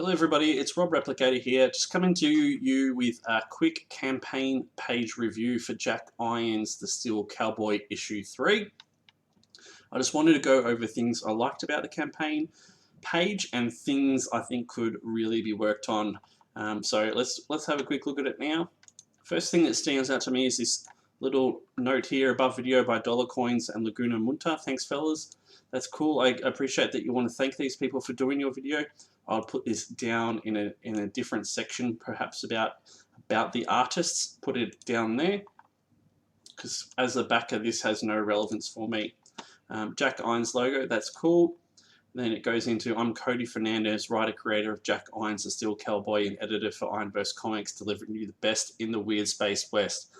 Hello everybody, it's Rob Replicator here, just coming to you with a quick campaign page review for Jack Irons' The Steel Cowboy issue 3. I just wanted to go over things I liked about the campaign page and things I think could really be worked on. So let's have a quick look at it now. First thing that stands out to me is this little note here above video by Dollar Coins and Laguna Munta. Thanks fellas, that's cool. I appreciate that you want to thank these people for doing your video. I'll put this down in a different section, perhaps about the artists. Put it down there, because as the back of this has no relevance for me. Jack Irons logo, that's cool. Then it goes into, I'm Cody Fernandez, writer, creator of Jack Irons, The Steel Cowboy, and editor for Ironverse Comics, delivering you the best in the weird space west.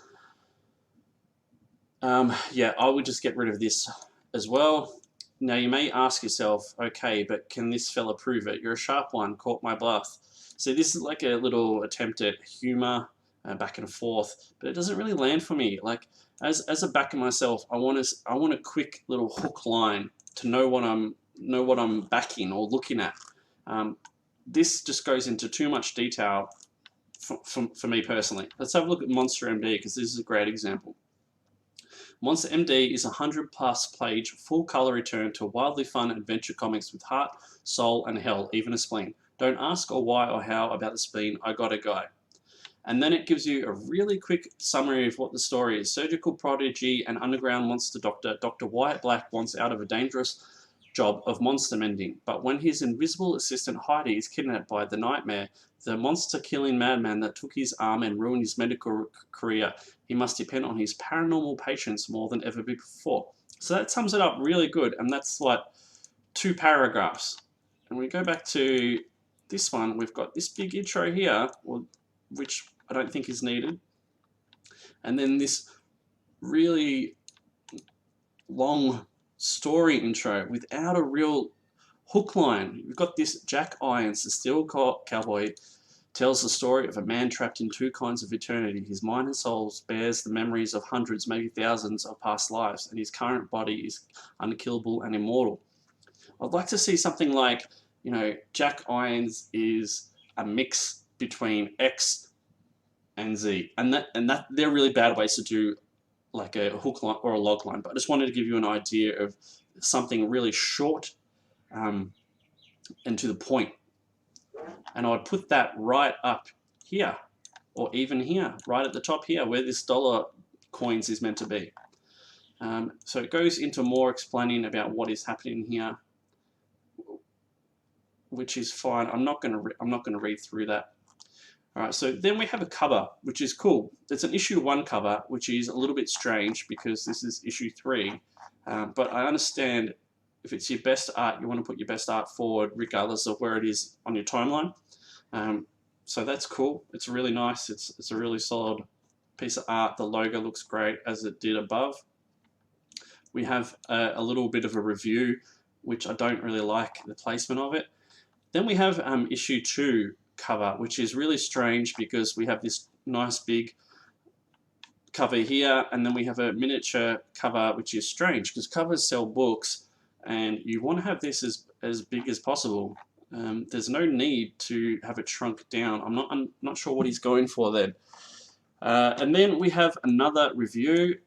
Yeah, I would just get rid of this as well. Now you may ask yourself, okay, but can this fella prove it? You're a sharp one, caught my bluff. So this is like a little attempt at humor, back and forth, but it doesn't really land for me. Like as a backer myself, I want a quick little hook line to know what I'm backing or looking at. This just goes into too much detail for me personally. Let's have a look at Monster MD, because this is a great example. Monster MD is a 100+ page full color return to wildly fun adventure comics with heart, soul, and hell, even a spleen. Don't ask or why or how about the spleen, I got a guy. And then it gives you a really quick summary of what the story is. Surgical prodigy and underground monster doctor, Dr. Wyatt Black wants out of a dangerous job of monster mending, but when his invisible assistant Heidi is kidnapped by the Nightmare, the monster-killing madman that took his arm and ruined his medical career, he must depend on his paranormal patience more than ever before. So that sums it up really good, and that's like 2 paragraphs. And we go back to this one, we've got this big intro here, which I don't think is needed, and then this really long story intro without a real hook line. You've got this Jack Irons, the Steel Cowboy, tells the story of a man trapped in 2 kinds of eternity. His mind and soul bears the memories of hundreds, maybe thousands of past lives, and his current body is unkillable and immortal. I'd like to see something like, you know, Jack Irons is a mix between X and Z, and that they're really bad ways to do like a hook line or a log line, but I just wanted to give you an idea of something really short and to the point. And I would put that right up here, or even here, right at the top here, where this dollar coins is meant to be. So it goes into more explaining about what is happening here, which is fine. I'm not going to read through that. All right, so then we have a cover, which is cool. It's an issue 1 cover, which is a little bit strange because this is issue 3. But I understand if it's your best art, you want to put your best art forward regardless of where it is on your timeline. So that's cool. It's really nice. It's a really solid piece of art. The logo looks great as it did above. We have a little bit of a review, which I don't really like the placement of it. Then we have issue 2 cover, which is really strange because we have this nice big cover here, and then we have a miniature cover, which is strange because covers sell books and you want to have this as big as possible. There's no need to have it shrunk down. I'm not sure what he's going for then. And then we have another review,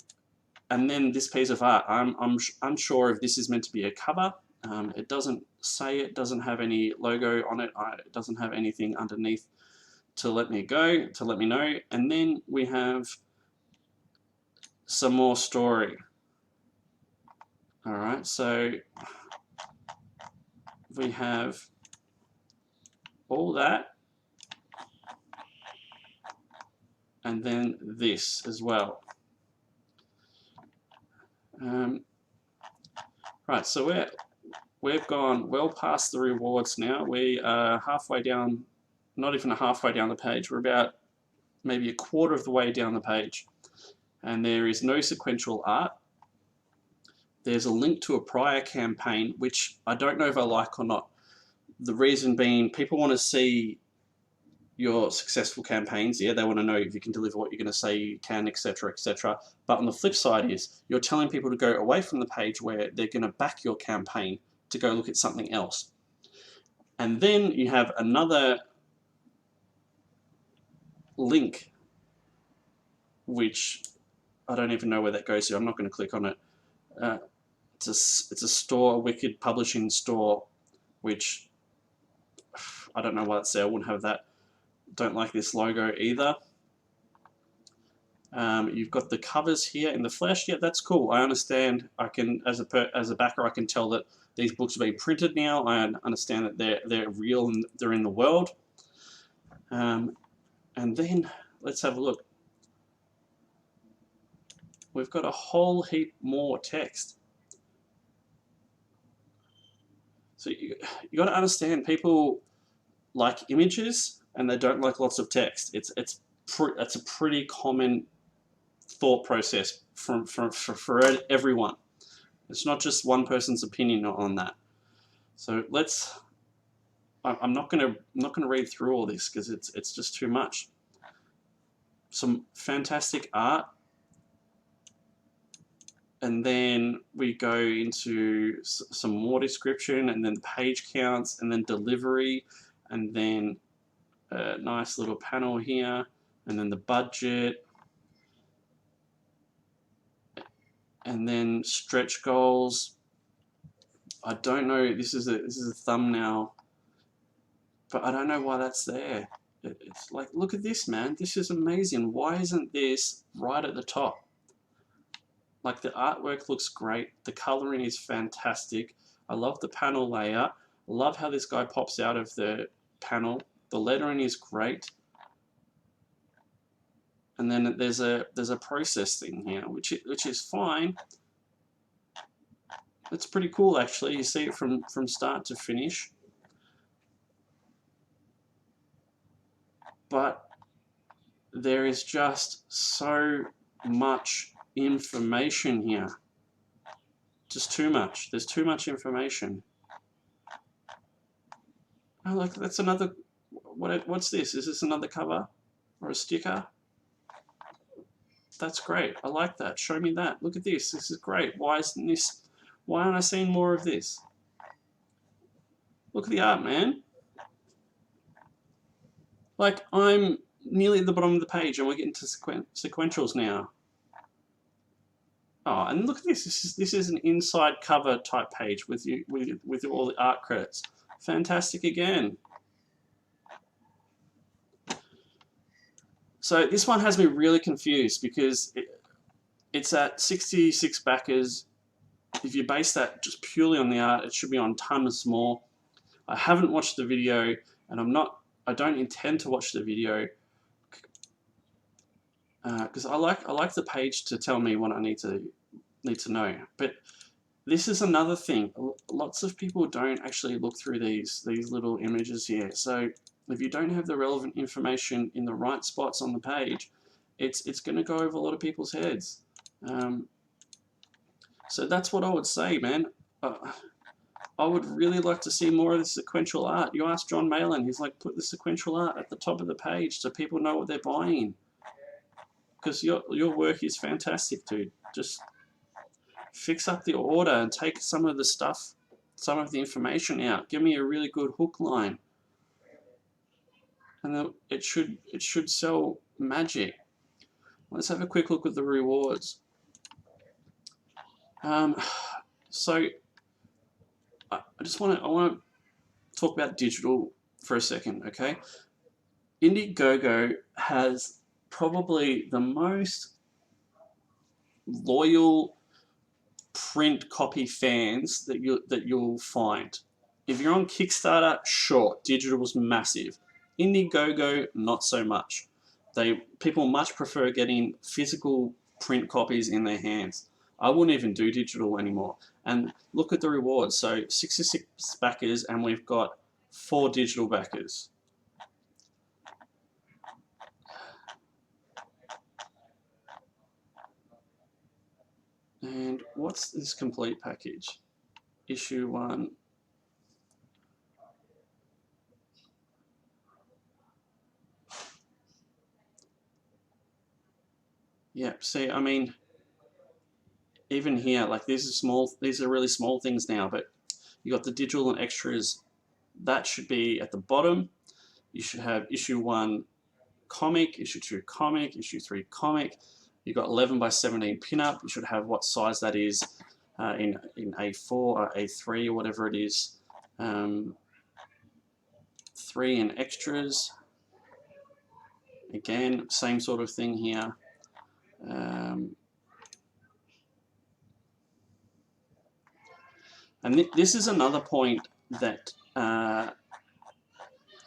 and then this piece of art. I'm unsure if this is meant to be a cover. It doesn't say, it doesn't have any logo on it, it doesn't have anything underneath to let me know. And then we have some more story. Alright, so we have all that, and then this as well. Right, so we've gone well past the rewards now. We are halfway down, not even halfway down the page. We're about maybe a quarter of the way down the page. And there is no sequential art. There's a link to a prior campaign, which I don't know if I like or not. The reason being, people want to see your successful campaigns. Yeah, they want to know if you can deliver what you're going to say you can, etc., etc. But on the flip side is, you're telling people to go away from the page where they're going to back your campaign to go look at something else. And then you have another link, which I don't even know where that goes to. I'm not going to click on it. It's a store, a Wicked Publishing store, which I don't know why it's there. I wouldn't have that. Don't like this logo either. You've got the covers here in the flesh. Yeah, that's cool. I understand. I can, as a backer, I can tell that these books are being printed now. I understand that they're real and they're in the world. And then let's have a look. We've got a whole heap more text. So you got to understand, people like images and they don't like lots of text. It's a pretty common thought process for everyone. It's not just one person's opinion on that. So I'm not gonna read through all this because it's just too much. Some fantastic art, and then we go into some more description, and then page counts, and then delivery, and then a nice little panel here, and then the budget, and then stretch goals. I don't know. This is a thumbnail, but I don't know why that's there. It's like, look at this, man. This is amazing. Why isn't this right at the top? Like, the artwork looks great. The coloring is fantastic. I love the panel layout. I love how this guy pops out of the panel. The lettering is great. And then there's a process thing here, which is fine. It's pretty cool, actually. You see it from start to finish. But there is just so much information here. Just too much. There's too much information. Oh, look, that's another. What's this? Is this another cover or a sticker? That's great. I like that. Show me that. Look at this. This is great. Why isn't this? Why aren't I seeing more of this? Look at the art, man. Like, I'm nearly at the bottom of the page and we're getting to sequentials now. Oh, and look at this. This is an inside cover type page with all the art credits. Fantastic again. So this one has me really confused because it's at 66 backers. If you base that just purely on the art, it should be on tons more. I haven't watched the video, and I don't intend to watch the video because I like the page to tell me what I need to know. But this is another thing. Lots of people don't actually look through these little images here. So if you don't have the relevant information in the right spots on the page, it's going to go over a lot of people's heads. So that's what I would say, man. I would really like to see more of the sequential art. You ask John Malin, he's like, put the sequential art at the top of the page so people know what they're buying. Because your work is fantastic, dude. Just fix up the order and take some of the stuff, some of the information out. Give me a really good hook line. And then it should sell magic. Let's have a quick look at the rewards. So I want to talk about digital for a second, okay? Indiegogo has probably the most loyal print copy fans that you'll find. If you're on Kickstarter, sure, digital's massive. Indiegogo, not so much. People much prefer getting physical print copies in their hands. I wouldn't even do digital anymore. And look at the rewards. So 66 backers, and we've got 4 digital backers. And what's this complete package? Issue 1. Yeah, see, I mean, even here, like, these are really small things now, but you got the digital and extras that should be at the bottom. You should have issue 1 comic, issue 2 comic, issue 3 comic. You've got 11 by 17 pinup. You should have what size that is in A4 or A3 or whatever it is. 3 in extras. Again, same sort of thing here. And this is another point that,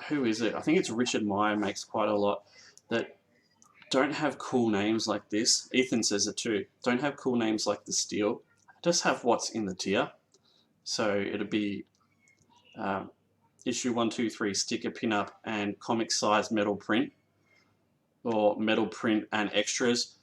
who is it? I think it's Richard Meyer makes quite a lot, that don't have cool names like this. Ethan says it too. Don't have cool names like the steel. Just have what's in the tier. So it'll be issue 1, 2, 3 sticker pinup and comic size metal print, or metal print and extras.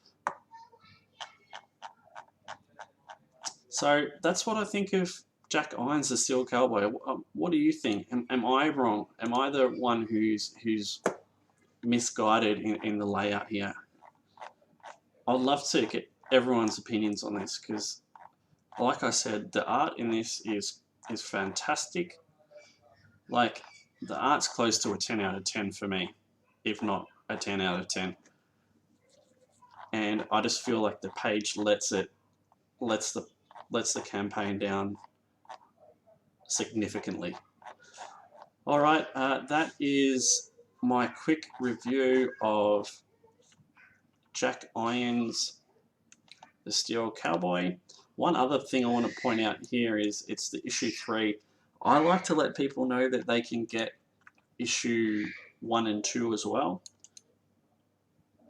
So that's what I think of Jack Irons, the Steel Cowboy. What do you think? Am I wrong? Am I the one who's misguided in the layout here? I'd love to get everyone's opinions on this, because, like I said, the art in this is fantastic. Like, the art's close to a 10 out of 10 for me, if not a 10 out of 10. And I just feel like the page lets the campaign down significantly. All right, that is my quick review of Jack Irons, the Steel Cowboy. One other thing I want to point out here is it's the issue 3. I like to let people know that they can get issue 1 and 2 as well,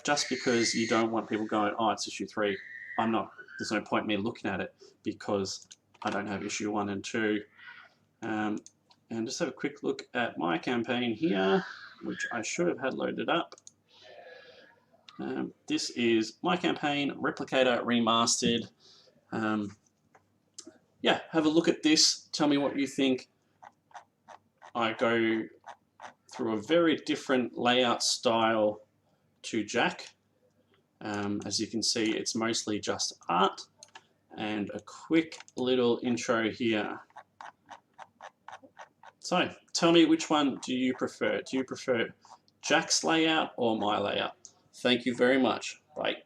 just because you don't want people going, oh, it's issue 3. There's no point in me looking at it because I don't have issue 1 and 2. And just have a quick look at my campaign here, which I should have had loaded up. This is my campaign, Replicator Remastered. Yeah, have a look at this. Tell me what you think. I go through a very different layout style to Jack. As you can see, it's mostly just art. And a quick little intro here. So, tell me, which one do you prefer? Do you prefer Jack's layout or my layout? Thank you very much. Bye.